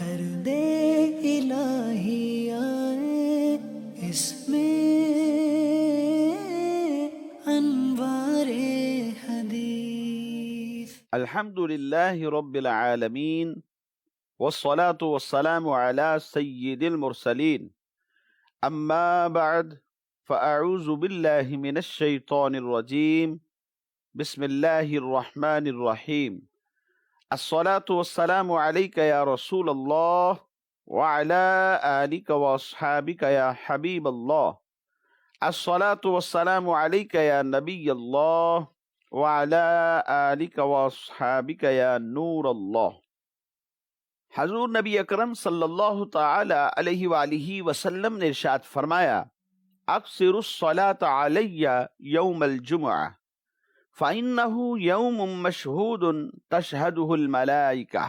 کر دے الہی آئے اس میں انوار حدیث۔ الحمد للہ رب العالمین والصلاة والسلام على سید المرسلین، اما بعد فاعوذ باللہ من الشیطان الرجیم، بسم اللہ الرحمن الرحیم۔ الصلاة والسلام علیک یا رسول اللہ وعلى آلک واصحابک یا حبیب اللہ۔ الصلاة والسلام علیک یا نبی اللہ وعلى آلک واصحابک یا نور اللہ۔ حضور نبی اکرم صلی اللہ تعالی علیہ وآلہ وسلم نے ارشاد فرمایا، اکثر الصلاۃ علی یوم الجمعہ فإنہ یوم مشہود تشہدہ الملائکہ۔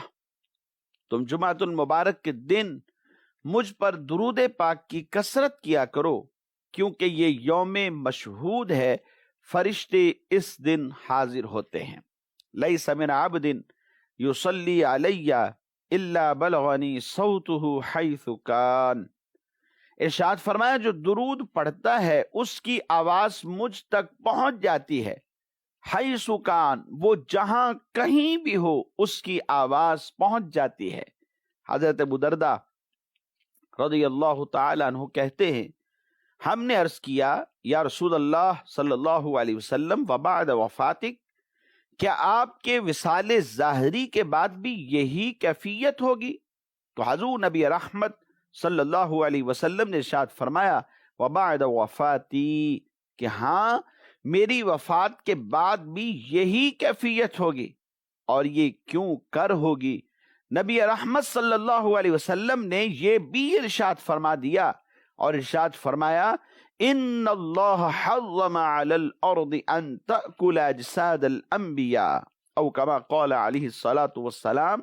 تم جمعۃ المبارک کے دن مجھ پر درود پاک کی کثرت کیا کرو، کیونکہ یہ یوم مشہود ہے، فرشتے اس دن حاضر ہوتے ہیں۔ لیس من عبد یصلی علی الا بلغنی صوتہ حیث کان۔ ارشاد فرمایا، جو درود پڑھتا ہے اس کی آواز مجھ تک پہنچ جاتی ہے، حیث کان، وہ جہاں کہیں بھی ہو اس کی آواز پہنچ جاتی ہے۔ حضرت ابو درداء رضی اللہ تعالی عنہ کہتے ہیں، ہم نے عرض کیا، یا رسول اللہ صلی اللہ علیہ وسلم، وبعد وفاتک، کیا آپ کے وصال ظاہری کے بعد بھی یہی کیفیت ہوگی؟ تو حضور نبی رحمت صلی اللہ علیہ وسلم نے ارشاد فرمایا، وبعد وفاتی، کہ ہاں میری وفات کے بعد بھی یہی کیفیت ہوگی۔ اور یہ کیوں کر ہوگی؟ نبی رحمت صلی اللہ علیہ وسلم نے یہ بھی ارشاد فرما دیا، اور ارشاد فرمایا، ان اللہ حرم علی الارض ان تأکل اجساد الانبیاء، او کما قال علیہ الصلاۃ والسلام،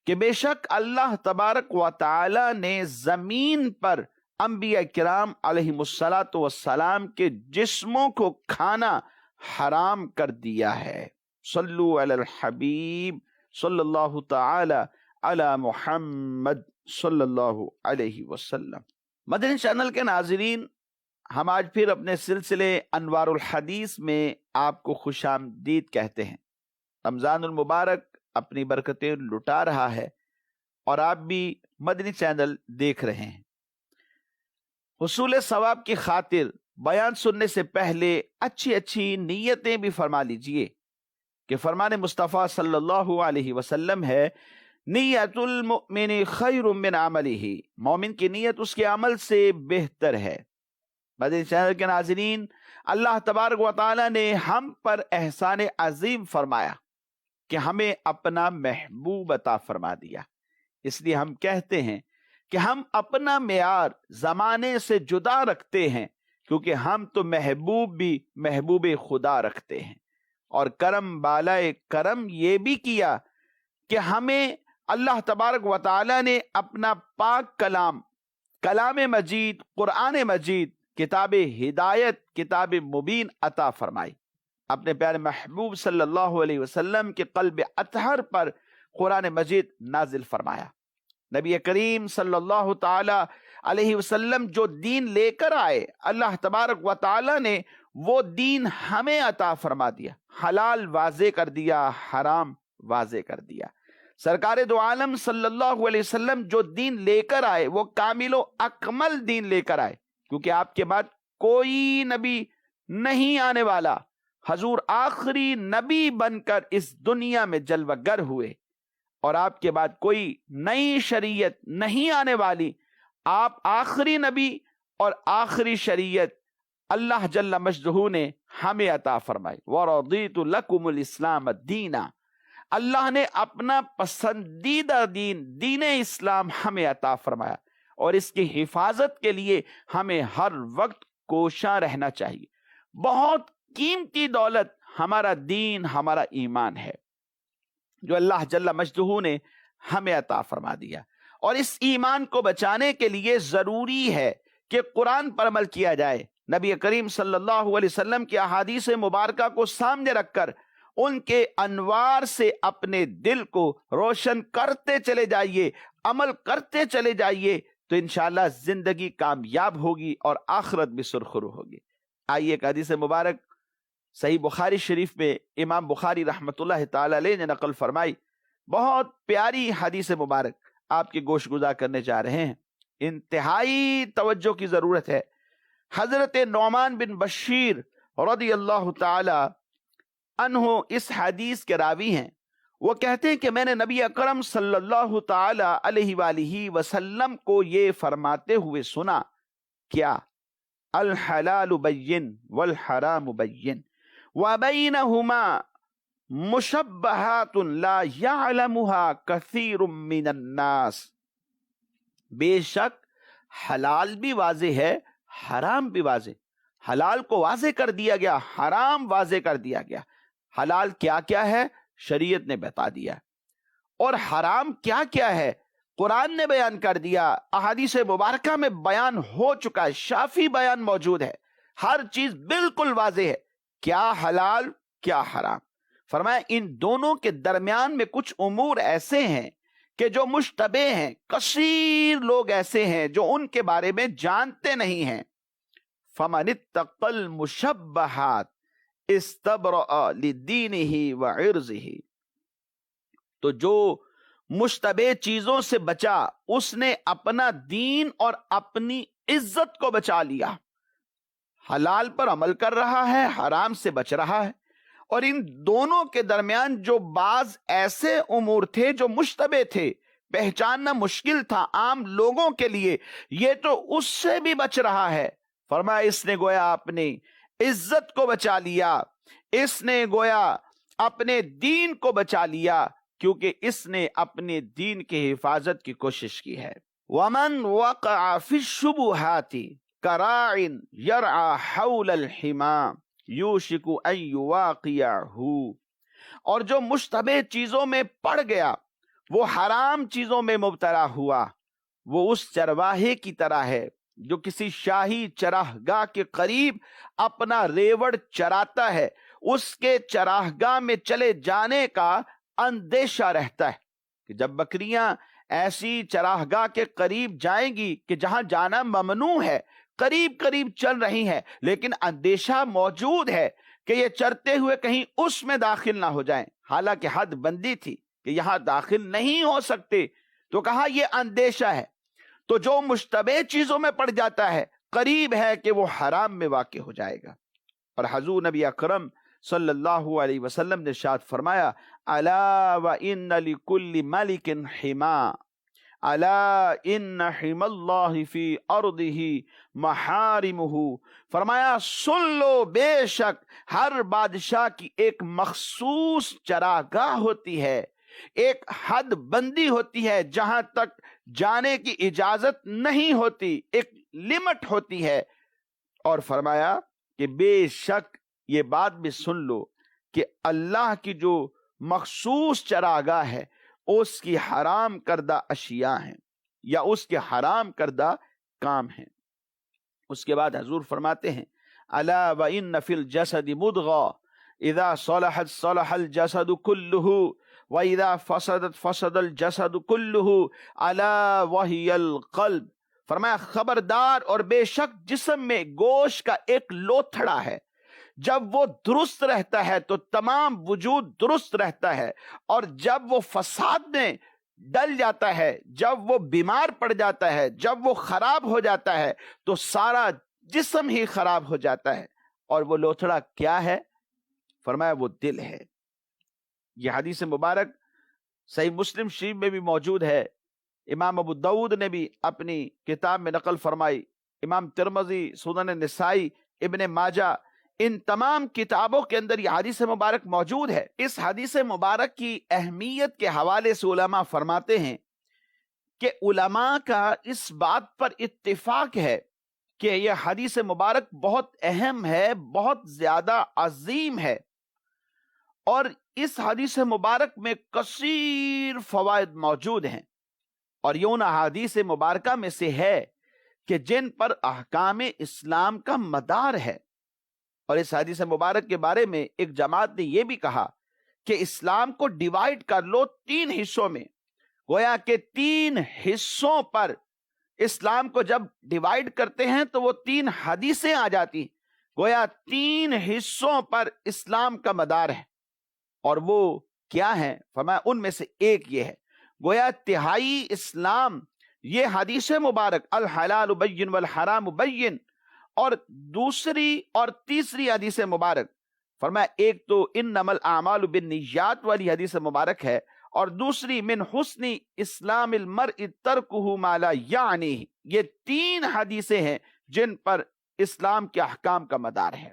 کہ بے شک اللہ تبارک و تعالی نے زمین پر انبیاء کرام علیہم الصلاۃ والسلام کے جسموں کو کھانا حرام کر دیا ہے۔ صلو علی الحبیب صلی اللہ تعالی علی محمد صلی اللہ علیہ وسلم۔ مدنی چینل کے ناظرین، ہم آج پھر اپنے سلسلے انوار الحدیث میں آپ کو خوش آمدید کہتے ہیں۔ رمضان المبارک اپنی برکتیں لٹا رہا ہے اور آپ بھی مدنی چینل دیکھ رہے ہیں۔ حصول ثواب کی خاطر بیان سننے سے پہلے اچھی اچھی نیتیں بھی فرما لیجئے کہ فرمان مصطفیٰ صلی اللہ علیہ وسلم ہے، نیت المؤمن خیر من عملہ، مومن کی نیت اس کے عمل سے بہتر ہے۔ مدنی چینل کے ناظرین، اللہ تبارک و تعالی نے ہم پر احسان عظیم فرمایا کہ ہمیں اپنا محبوب عطا فرما دیا۔ اس لیے ہم کہتے ہیں کہ ہم اپنا معیار زمانے سے جدا رکھتے ہیں، کیونکہ ہم تو محبوب بھی محبوب خدا رکھتے ہیں۔ اور کرم بالائے کرم یہ بھی کیا کہ ہمیں اللہ تبارک و تعالی نے اپنا پاک کلام، کلام مجید، قرآن مجید، کتاب ہدایت، کتاب مبین عطا فرمائی۔ اپنے پیارے محبوب صلی اللہ علیہ وسلم کے قلب اطہر پر قرآن مجید نازل فرمایا۔ نبی کریم صلی اللہ تعالی علیہ وسلم جو دین لے کر آئے، اللہ تبارک و تعالی نے وہ دین ہمیں عطا فرما دیا، حلال واضح کر دیا، حرام واضح کر دیا۔ سرکار دو عالم صلی اللہ علیہ وسلم جو دین لے کر آئے وہ کامل و اکمل دین لے کر آئے، کیونکہ آپ کے بعد کوئی نبی نہیں آنے والا۔ حضور آخری نبی بن کر اس دنیا میں جلوہ گر ہوئے، اور آپ کے بعد کوئی نئی شریعت نہیں آنے والی۔ آپ آخری نبی اور آخری شریعت اللہ جل مجدہ نے ہمیں عطا فرمائی۔ وَرَضِيتُ لَكُمُ الْإِسْلَامَ دِينًا، اللہ نے اپنا پسندیدہ دین، دین اسلام ہمیں عطا فرمایا، اور اس کی حفاظت کے لیے ہمیں ہر وقت کوشاں رہنا چاہیے۔ بہت قیمتی دولت ہمارا دین، ہمارا ایمان ہے، جو اللہ جل مجدہ نے ہمیں عطا فرما دیا۔ اور اس ایمان کو بچانے کے لیے ضروری ہے کہ قرآن پر عمل کیا جائے۔ نبی کریم صلی اللہ علیہ وسلم کی احادیث مبارکہ کو سامنے رکھ کر ان کے انوار سے اپنے دل کو روشن کرتے چلے جائیے، عمل کرتے چلے جائیے تو انشاءاللہ زندگی کامیاب ہوگی اور آخرت بھی سرخرو ہوگی۔ آئیے ایک حدیث مبارک صحیح بخاری شریف میں امام بخاری رحمت اللہ تعالی علیہ نے نقل فرمائی، بہت پیاری حدیث مبارک آپ کی گوش گزار کرنے جا رہے ہیں، انتہائی توجہ کی ضرورت ہے۔ حضرت نعمان بن بشیر رضی اللہ تعالی عنہ اس حدیث کے راوی ہیں۔ وہ کہتے ہیں کہ میں نے نبی اکرم صلی اللہ تعالی علیہ وآلہ وسلم کو یہ فرماتے ہوئے سنا، کیا؟ الحلال بین والحرام بین وبینہما مشبہات لا یعلمها کثیر من الناس۔ بے شک حلال بھی واضح ہے، حرام بھی واضح۔ حلال کو واضح کر دیا گیا، حرام واضح کر دیا گیا۔ حلال کیا کیا ہے شریعت نے بتا دیا، اور حرام کیا کیا ہے قرآن نے بیان کر دیا، احادیث مبارکہ میں بیان ہو چکا ہے، شافی بیان موجود ہے، ہر چیز بالکل واضح ہے، کیا حلال کیا حرام۔ فرمایا ان دونوں کے درمیان میں کچھ امور ایسے ہیں کہ جو مشتبہ ہیں، کثیر لوگ ایسے ہیں جو ان کے بارے میں جانتے نہیں ہیں۔ فَمَنِ اتَّقَى الْمُشَبَّهَاتِ اسْتَبْرَأَ لِدِينِهِ وَعِرْضِهِ۔ تو جو مشتبہ چیزوں سے بچا اس نے اپنا دین اور اپنی عزت کو بچا لیا۔ حلال پر عمل کر رہا ہے، حرام سے بچ رہا ہے۔ اور ان دونوں کے درمیان جو بعض ایسے امور تھے جو مشتبہ تھے، پہچاننا مشکل تھا عام لوگوں کے لیے، یہ تو اس سے بھی بچ رہا ہے۔ فرمایا اس نے گویا اپنی عزت کو بچا لیا، اس نے گویا اپنے دین کو بچا لیا، کیونکہ اس نے اپنے دین کی حفاظت کی کوشش کی ہے۔ وَمَنْ وَقَعَ فِي الشُّبُهَاتِ كَرَاعٍ يَرْعَى حَوْلَ الْحِمَامِ يُوشِكُ أَن يُوَاقِيَهُ۔ اور جو مشتبہ چیزوں میں پڑ گیا، وہ حرام چیزوں میں مبتلا ہوا، وہ اس چرواہے کی طرح ہے جو کسی شاہی چراگاہ کے قریب اپنا ریوڑ چراتا ہے، اس کے چراگاہ میں چلے جانے کا اندیشہ رہتا ہے کہ جب بکریاں ایسی چراگاہ کے قریب جائیں گی کہ جہاں جانا ممنوع ہے، قریب قریب چل رہی ہیں، لیکن اندیشہ موجود ہے کہ یہ چرتے ہوئے کہیں اس میں داخل نہ ہو جائیں، حالانکہ حد بندی تھی کہ یہاں داخل نہیں ہو سکتے، تو کہا یہ اندیشہ ہے۔ تو جو مشتبہ چیزوں میں پڑ جاتا ہے، قریب ہے کہ وہ حرام میں واقع ہو جائے گا۔ اور حضور نبی اکرم صلی اللہ علیہ وسلم نے ارشاد فرمایا، الا وان لکل ملک حما، الا ان حم اللہ فی ارضہ محارمہ۔ فرمایا سن لو، بے شک ہر بادشاہ کی ایک مخصوص چراگاہ ہوتی ہے، ایک حد بندی ہوتی ہے جہاں تک جانے کی اجازت نہیں ہوتی، ایک لمٹ ہوتی ہے۔ اور فرمایا کہ بے شک یہ بات بھی سن لو کہ اللہ کی جو مخصوص چراگاہ ہے اس کی حرام کردہ اشیاء ہیں یا اس کے حرام کردہ کام ہیں۔ اس کے بعد حضور فرماتے ہیں، الا وان فی الجسد مضغہ اذا صلحت صلح الجسد کلہ واذا فسدت فسد الجسد کلہ الا وہی القلب۔ فرمایا خبردار، اور بے شک جسم میں گوشت کا ایک لوتھڑا ہے، جب وہ درست رہتا ہے تو تمام وجود درست رہتا ہے، اور جب وہ فساد میں ڈل جاتا ہے، جب وہ بیمار پڑ جاتا ہے، جب وہ خراب ہو جاتا ہے تو سارا جسم ہی خراب ہو جاتا ہے۔ اور وہ لوتھڑا کیا ہے؟ فرمایا وہ دل ہے۔ یہ حدیث مبارک صحیح مسلم شریف میں بھی موجود ہے، امام ابو داؤد نے بھی اپنی کتاب میں نقل فرمائی، امام ترمذی، سنن نسائی، ابن ماجہ، ان تمام کتابوں کے اندر یہ حدیث مبارک موجود ہے۔ اس حدیث مبارک کی اہمیت کے حوالے سے علماء فرماتے ہیں کہ علماء کا اس بات پر اتفاق ہے کہ یہ حدیث مبارک بہت اہم ہے، بہت زیادہ عظیم ہے، اور اس حدیث مبارک میں کثیر فوائد موجود ہیں، اور یہ ان احادیث مبارکہ میں سے ہے کہ جن پر احکام اسلام کا مدار ہے۔ اور اس حدیث مبارک کے بارے میں ایک جماعت نے یہ بھی کہا کہ اسلام کو ڈیوائیڈ کر لو 3 حصوں میں، گویا کہ 3 حصوں پر اسلام کو جب ڈیوائیڈ کرتے ہیں تو وہ 3 حدیثیں آ جاتی، گویا 3 حصوں پر اسلام کا مدار ہے، اور وہ کیا ہے؟ فرمایا ان میں سے ایک یہ ہے، گویا تہائی اسلام یہ حدیث مبارک الحلال بین والحرام بین، اور دوسری اور تیسری حدیث مبارک فرمایا ایک تو انما الاعمال بالنیات والی حدیث مبارک ہے، اور دوسری من حسن اسلام المرء ترکہ ما لا یعنی۔ یہ 3 حدیثیں ہیں جن پر اسلام کے احکام کا مدار ہے۔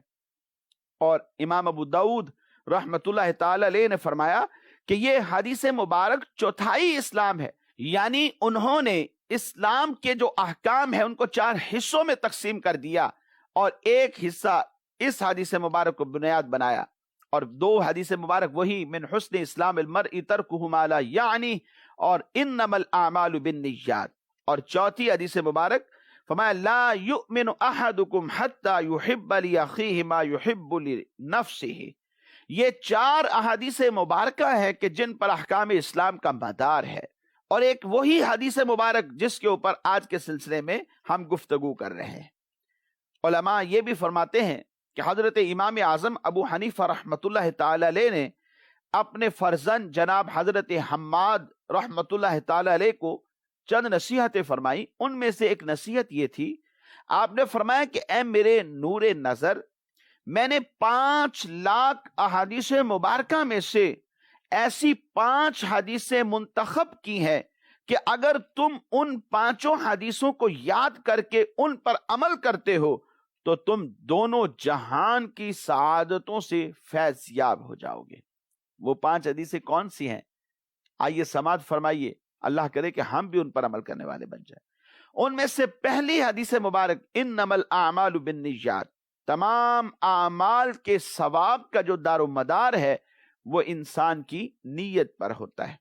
اور امام ابو داؤد رحمت اللہ تعالی علیہ نے فرمایا کہ یہ حدیث مبارک چوتھائی اسلام ہے، یعنی انہوں نے اسلام کے جو احکام ہیں ان کو 4 حصوں میں تقسیم کر دیا، اور ایک حصہ اس حدیث مبارک کو بنیاد بنایا، اور 2 حدیث مبارک وہی من حسن اسلام المرء ترکہ ما لا یعنی اور انما الاعمال بالنیات، اور چوتھی حدیث مبارک فرمایا لا یؤمن احدکم حتی یحب لاخیہ ما یحب لنفسہ۔ یہ 4 احادیث مبارکہ ہے کہ جن پر احکام اسلام کا مدار ہے، اور ایک وہی حدیث مبارک جس کے اوپر آج کے سلسلے میں ہم گفتگو کر رہے ہیں۔ علماء یہ بھی فرماتے ہیں کہ حضرت امام اعظم ابو حنیفہ رحمت اللہ تعالی علیہ نے اپنے فرزند جناب حضرت حماد رحمت اللہ تعالی علیہ کو چند نصیحتیں فرمائی۔ ان میں سے ایک نصیحت یہ تھی، آپ نے فرمایا کہ اے میرے نور نظر، میں نے 5 لاکھ احادیث مبارکہ میں سے ایسی 5 حدیثیں منتخب کی ہیں کہ اگر تم ان 5 حدیثوں کو یاد کر کے ان پر عمل کرتے ہو تو تم دونوں جہان کی سعادتوں سے فیض یاب ہو جاؤ گے۔ وہ 5 حدیثیں کون سی ہیں؟ آئیے سماعت فرمائیے، اللہ کرے کہ ہم بھی ان پر عمل کرنے والے بن جائیں۔ ان میں سے پہلی حدیث مبارک انما الاعمال بالنیات، تمام اعمال کے ثواب کا جو دار و مدار ہے وہ انسان کی نیت پر ہوتا ہے۔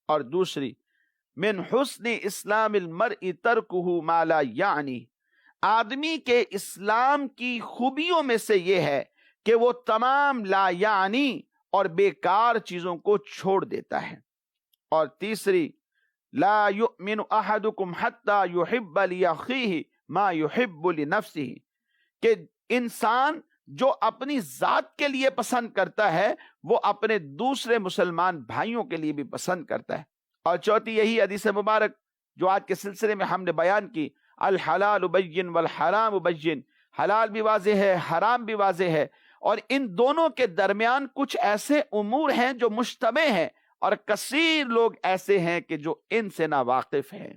اور دوسری من حسن اسلام المرء ترکہ ما لا یعنی، آدمی کے اسلام کی خوبیوں میں سے یہ ہے کہ وہ تمام لا یعنی اور بیکار چیزوں کو چھوڑ دیتا ہے۔ اور تیسری لا یؤمن احدکم حتی یحب لاخیہ ما یحب لنفسہ، کہ انسان جو اپنی ذات کے لیے پسند کرتا ہے وہ اپنے دوسرے مسلمان بھائیوں کے لیے بھی پسند کرتا ہے۔ اور چوتھی یہی حدیث مبارک جو آج کے سلسلے میں ہم نے بیان کی، الحلال بین والحرام بین، حلال بھی واضح ہے، حرام بھی واضح ہے، اور ان دونوں کے درمیان کچھ ایسے امور ہیں جو مشتبہ ہیں، اور کثیر لوگ ایسے ہیں کہ جو ان سے ناواقف ہیں۔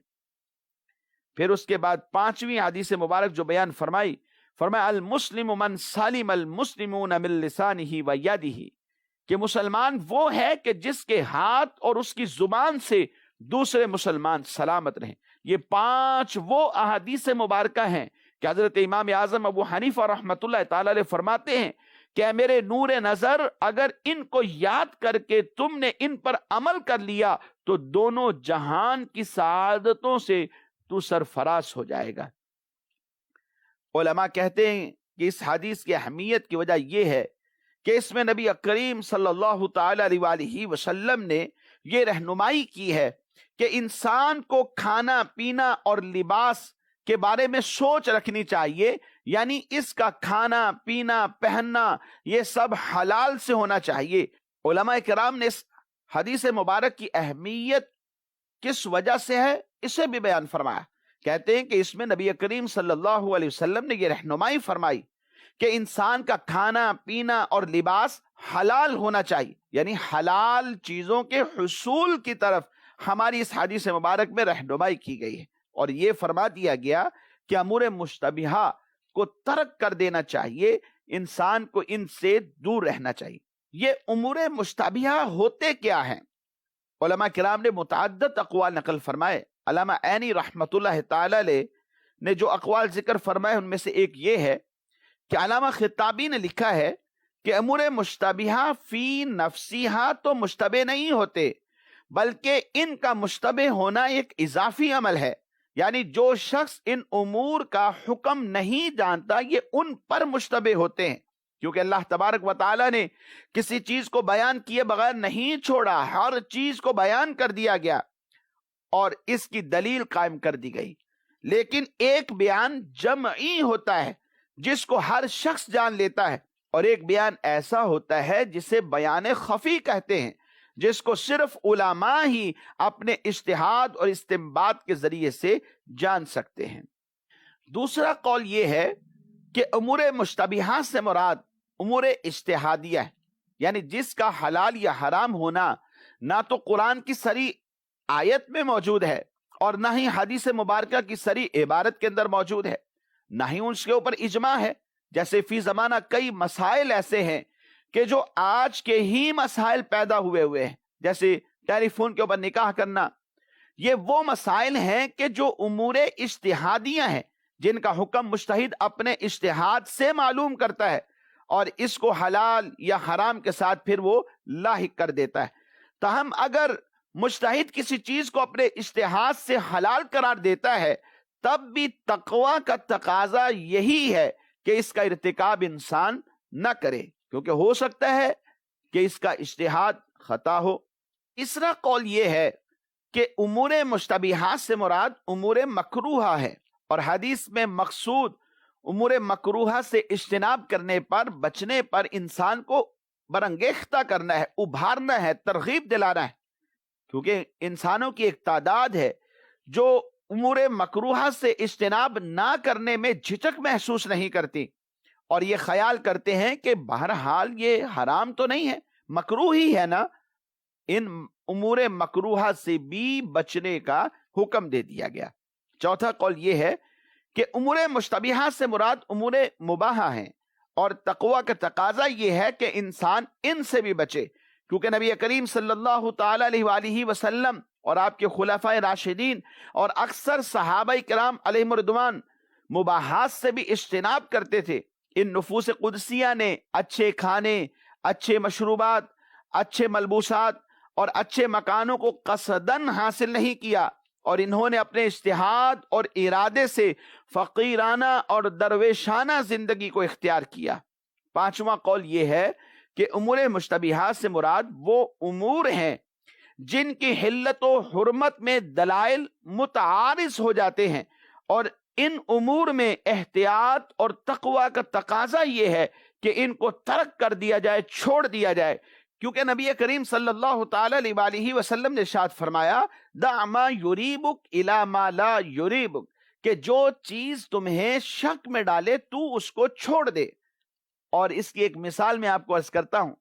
پھر اس کے بعد 5ویں حدیث مبارک جو بیان فرمائی، فرمایا المسلم من سلم المسلمون من لسانہ و یدہ، کہ مسلمان وہ ہے کہ جس کے ہاتھ اور اس کی زبان سے دوسرے مسلمان سلامت رہیں۔ یہ 5 وہ احادیث مبارکہ ہیں کہ حضرت امام اعظم ابو حنیفہ رحمت اللہ تعالی علیہ فرماتے ہیں کہ اے میرے نور نظر، اگر ان کو یاد کر کے تم نے ان پر عمل کر لیا تو دونوں جہان کی سعادتوں سے تو سرفراز ہو جائے گا۔ علماء کہتے ہیں کہ اس حدیث کی اہمیت کی وجہ یہ ہے کہ اس میں نبی کریم صلی اللہ تعالی علیہ وآلہ وسلم نے یہ رہنمائی کی ہے کہ انسان کو کھانا پینا اور لباس کے بارے میں سوچ رکھنی چاہیے، یعنی اس کا کھانا پینا پہننا یہ سب حلال سے ہونا چاہیے۔ علماء کرام نے اس حدیث مبارک کی اہمیت کس وجہ سے ہے اسے بھی بیان فرمایا۔ کہتے ہیں کہ اس میں نبی کریم صلی اللہ علیہ وسلم نے یہ رہنمائی فرمائی کہ انسان کا کھانا پینا اور لباس حلال ہونا چاہیے، یعنی حلال چیزوں کے حصول کی طرف ہماری اس حدیث مبارک میں رہنمائی کی گئی ہے، اور یہ فرما دیا گیا کہ امور مشتبہہ کو ترک کر دینا چاہیے، انسان کو ان سے دور رہنا چاہیے۔ یہ امور مشتبہہ ہوتے کیا ہیں؟ علماء کرام نے متعدد اقوال نقل فرمائے۔ علامہ عینی رحمت اللہ تعالی علیہ نے جو اقوال ذکر فرمائے ان میں سے ایک یہ ہے کہ علامہ خطابی نے لکھا ہے کہ امور مشتبہہ فی نفسیہا تو مشتبہ نہیں ہوتے، بلکہ ان کا مشتبہ ہونا ایک اضافی عمل ہے، یعنی جو شخص ان امور کا حکم نہیں جانتا یہ ان پر مشتبہ ہوتے ہیں، کیونکہ اللہ تبارک و تعالی نے کسی چیز کو بیان کیے بغیر نہیں چھوڑا، ہر چیز کو بیان کر دیا گیا۔ اور اس کی دلیل قائم کر دی گئی. لیکن ایک بیان جمعی ہوتا ہے جس کو ہر شخص جان لیتا ہے، اور ایک بیان ایسا ہوتا ہے جسے بیان خفی کہتے ہیں، جس کو صرف علماء ہی اپنے اجتہاد اور استنباط کے ذریعے سے جان سکتے ہیں. دوسرا قول یہ ہے کہ امور مشتبہات سے مراد امور اجتہادیہ ہے، یعنی جس کا حلال یا حرام ہونا نہ تو قرآن کی صریح آیت میں موجود ہے اور نہ ہی حدیث مبارکہ کی صریح عبارت کے اندر موجود ہے، نہ ہی اس کے اوپر اجماع ہے. جیسے فی زمانہ کئی مسائل ایسے ہیں کہ جو آج کے ہی مسائل پیدا ہوئے ہیں، جیسے ٹیلی فون کے اوپر نکاح کرنا. یہ وہ مسائل ہیں کہ جو امور اجتہادیہ ہیں، جن کا حکم مجتہد اپنے اجتہاد سے معلوم کرتا ہے اور اس کو حلال یا حرام کے ساتھ پھر وہ لاحق کر دیتا ہے. تاہم اگر مجتہد کسی چیز کو اپنے اجتہاد سے حلال قرار دیتا ہے، تب بھی تقوی کا تقاضا یہی ہے کہ اس کا ارتکاب انسان نہ کرے، کیونکہ ہو سکتا ہے کہ اس کا اجتہاد خطا ہو. تیسرا قول یہ ہے کہ امور مشتبہات سے مراد امور مکروہہ ہے، اور حدیث میں مقصود امور مکروہہ سے اجتناب کرنے پر، بچنے پر انسان کو برانگیختہ کرنا ہے، ابھارنا ہے، ترغیب دلانا ہے. کیونکہ انسانوں کی ایک تعداد ہے جو امور مکروہہ سے اجتناب نہ کرنے میں جھجک محسوس نہیں کرتی، اور یہ خیال کرتے ہیں کہ بہرحال یہ حرام تو نہیں ہے، مکروہ ہی ہے نا. ان امور مکروہہ سے بھی بچنے کا حکم دے دیا گیا. چوتھا قول یہ ہے کہ امور مشتبہات سے مراد امور مباحہ ہیں، اور تقوی کا تقاضا یہ ہے کہ انسان ان سے بھی بچے، کیونکہ نبی کریم صلی اللہ تعالی علیہ وآلہ وسلم اور آپ کے خلفائے راشدین اور اکثر صحابہ کرام علیہم رضوان مباحات سے بھی اجتناب کرتے تھے. ان نفوس قدسیہ نے اچھے کھانے، اچھے مشروبات، اچھے ملبوسات اور اچھے مکانوں کو قصدن حاصل نہیں کیا، اور انہوں نے اپنے اجتہاد اور ارادے سے فقیرانہ اور درویشانہ زندگی کو اختیار کیا. پانچواں قول یہ ہے کہ امور مشتبہات سے مراد وہ امور ہیں جن کی حلت و حرمت میں دلائل متعارض ہو جاتے ہیں، اور ان امور میں احتیاط اور تقوی کا تقاضا یہ ہے کہ ان کو ترک کر دیا جائے، چھوڑ دیا جائے. کیونکہ نبی کریم صلی اللہ تعالی علیہ وآلہ وسلم نے ارشاد فرمایا، دع ما یریبک الی ما لا یریبک، کہ جو چیز تمہیں شک میں ڈالے تو اس کو چھوڑ دے. اور اس کی ایک مثال میں آپ کو عرض کرتا ہوں.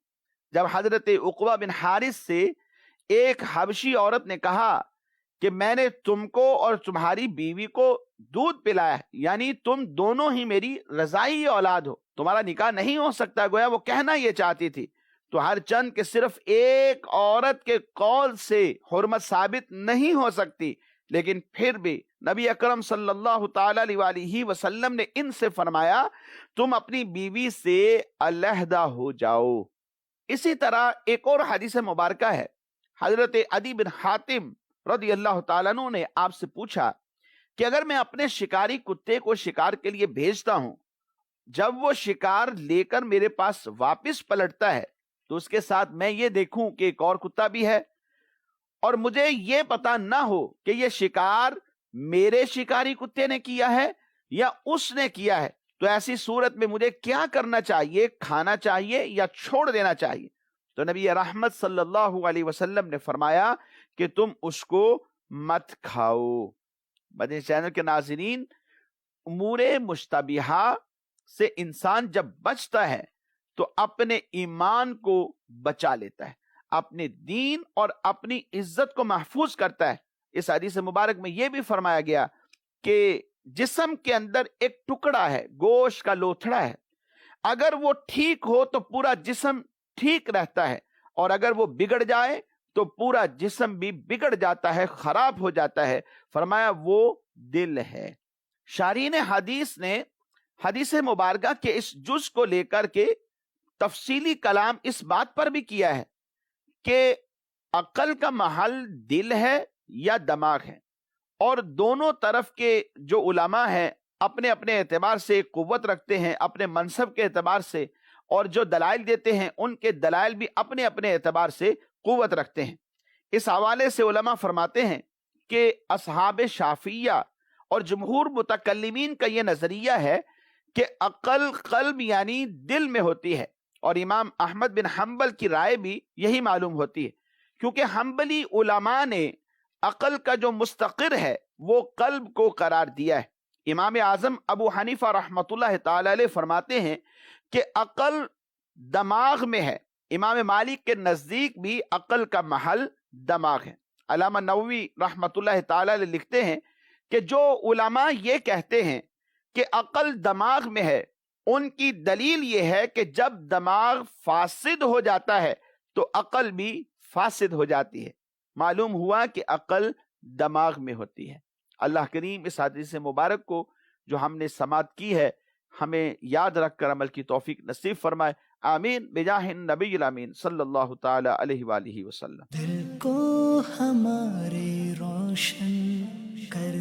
جب حضرت عقبہ بن حارث سے ایک حبشی عورت نے کہا کہ میں نے تم کو اور تمہاری بیوی کو دودھ پلایا، یعنی تم دونوں ہی میری رضائی اولاد ہو، تمہارا نکاح نہیں ہو سکتا، گویا وہ کہنا یہ چاہتی تھی. تو ہر چند کہ صرف ایک عورت کے قول سے حرمت ثابت نہیں ہو سکتی، لیکن پھر بھی نبی اکرم صلی اللہ تعالی علیہ وآلہ وسلم نے ان سے فرمایا تم اپنی بیوی سے علیحدہ ہو جاؤ. اسی طرح ایک اور حدیث مبارکہ ہے. حضرت عدی بن حاتم رضی اللہ تعالیٰ عنہ نے آپ سے پوچھا کہ اگر میں اپنے شکاری کتے کو شکار کے لیے بھیجتا ہوں، جب وہ شکار لے کر میرے پاس واپس پلٹتا ہے تو اس کے ساتھ میں یہ دیکھوں کہ ایک اور کتا بھی ہے، اور مجھے یہ پتا نہ ہو کہ یہ شکار میرے شکاری کتے نے کیا ہے یا اس نے کیا ہے، تو ایسی صورت میں مجھے کیا کرنا چاہیے؟ کھانا چاہیے یا چھوڑ دینا چاہیے؟ تو نبی رحمت صلی اللہ علیہ وسلم نے فرمایا کہ تم اس کو مت کھاؤ. مدنی چینل کے ناظرین، امور مشتبہہ سے انسان جب بچتا ہے تو اپنے ایمان کو بچا لیتا ہے، اپنے دین اور اپنی عزت کو محفوظ کرتا ہے. اس حدیث مبارک میں یہ بھی فرمایا گیا کہ جسم کے اندر ایک ٹکڑا ہے، گوشت کا لوتھڑا ہے، اگر وہ ٹھیک ہو تو پورا جسم ٹھیک رہتا ہے، اور اگر وہ بگڑ جائے تو پورا جسم بھی بگڑ جاتا ہے، خراب ہو جاتا ہے. فرمایا وہ دل ہے. شارحین حدیث نے حدیث مبارکہ کے اس جز کو لے کر کے تفصیلی کلام اس بات پر بھی کیا ہے کہ عقل کا محل دل ہے یا دماغ ہے، اور دونوں طرف کے جو علماء ہیں اپنے اپنے اعتبار سے قوت رکھتے ہیں، اپنے منصب کے اعتبار سے، اور جو دلائل دیتے ہیں ان کے دلائل بھی اپنے اپنے اعتبار سے قوت رکھتے ہیں. اس حوالے سے علماء فرماتے ہیں کہ اصحاب شافعیہ اور جمہور متکلمین کا یہ نظریہ ہے کہ عقل قلب یعنی دل میں ہوتی ہے، اور امام احمد بن حنبل کی رائے بھی یہی معلوم ہوتی ہے، کیونکہ حنبلی علماء نے عقل کا جو مستقر ہے وہ قلب کو قرار دیا ہے۔ امام اعظم ابو حنیفہ رحمۃ اللہ تعالی علیہ فرماتے ہیں کہ عقل دماغ میں ہے۔ امام مالک کے نزدیک بھی عقل کا محل دماغ ہے۔ علامہ نووی رحمۃ اللہ تعالی علیہ لکھتے ہیں کہ جو علماء یہ کہتے ہیں کہ عقل دماغ میں ہے، ان کی دلیل یہ ہے کہ جب دماغ فاسد ہو جاتا ہے تو عقل بھی فاسد ہو جاتی ہے۔ معلوم ہوا کہ عقل دماغ میں ہوتی ہے۔ اللہ کریم اس حدیث مبارک کو جو ہم نے سماعت کی ہے ہمیں یاد رکھ کر عمل کی توفیق نصیب فرمائے، آمین بجاہ النبی الامین صلی اللہ تعالی علیہ وآلہ وسلم۔ دل کو ہمارے روشن کر